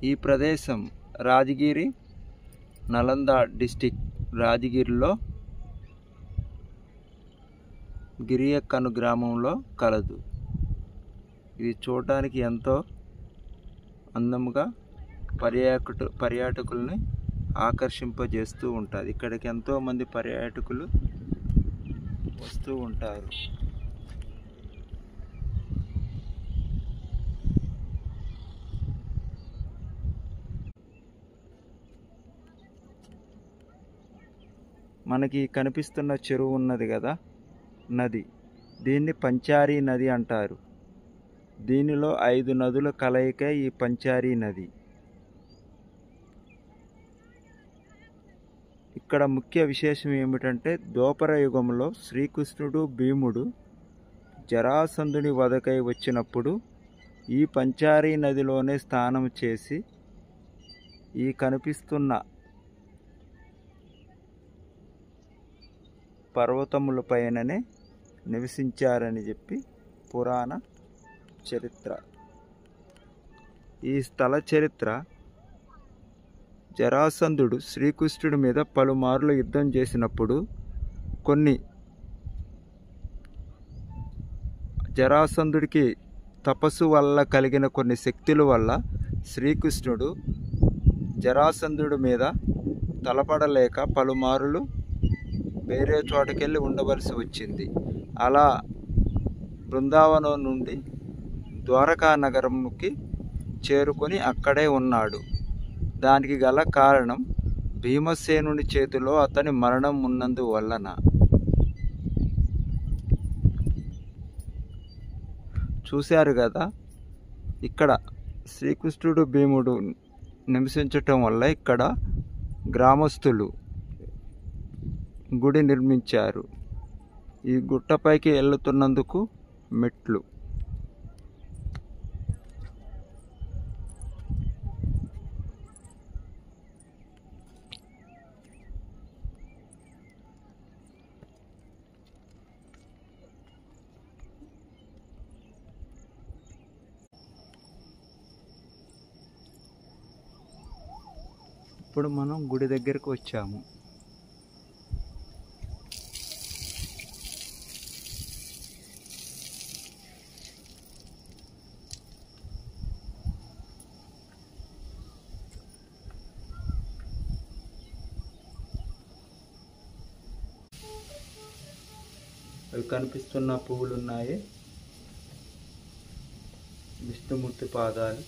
ఈ ప్రదేశం రాజగిరి, నలంద డిస్టిక్ రాజగిరిలో గిరియక్కను గ్రామంలో కలదు. ఇది చూడడానికి ఎంతో అందముగా పర్యాటకుల్ని ఆకర్షింపజేస్తూ ఉంటుంది. ఇక్కడికి ఎంతోమంది పర్యాటకులు వస్తూ ఉంటారు. మనకి కనిపిస్తున్న చెరువు ఉన్నది కదా, నది, దీన్ని పంచారీ నది అంటారు. దీనిలో 5 నదుల కలయిక ఈ పంచారీ నది. ఇక్కడ ముఖ్య విశేషం ఏమిటంటే, ద్వాపర యుగంలో శ్రీకృష్ణుడు, భీముడు జరాసంధుని వధకై వచ్చినప్పుడు ఈ పంచారీ నదిలోనే స్నానం చేసి ఈ కనిపిస్తున్న పర్వతములపైననే నివసించారని చెప్పి పురాణ చరిత్ర. ఈ స్థల చరిత్ర, జరాసంధుడు శ్రీకృష్ణుడి మీద పలుమార్లు యుద్ధం చేసినప్పుడు జరాసంధుడికి తపస్సు వల్ల కలిగిన కొన్ని శక్తుల వల్ల శ్రీకృష్ణుడు జరాసంధుడి మీద తలపడలేక పలుమార్లు వేరే చోటకెళ్ళి ఉండవలసి వచ్చింది. అలా బృందావనం నుండి ద్వారకా నగరంకి చేరుకొని అక్కడే ఉన్నాడు. దానికి గల కారణం భీమసేనుని చేతిలో అతని మరణం ఉన్నందువలన. చూశారు కదా, ఇక్కడ శ్రీకృష్ణుడు, భీముడు నివసించటం వల్ల ఇక్కడ గ్రామస్తులు గుడి నిర్మించారు. ఈ గుట్టపైకి వెళ్తున్నందుకు మెట్లు. ఇప్పుడు మనం గుడి దగ్గరకు వచ్చాము. అవి కనిపిస్తున్న పువ్వులు ఉన్నాయి, విష్ణుమూర్తి పాదాలు.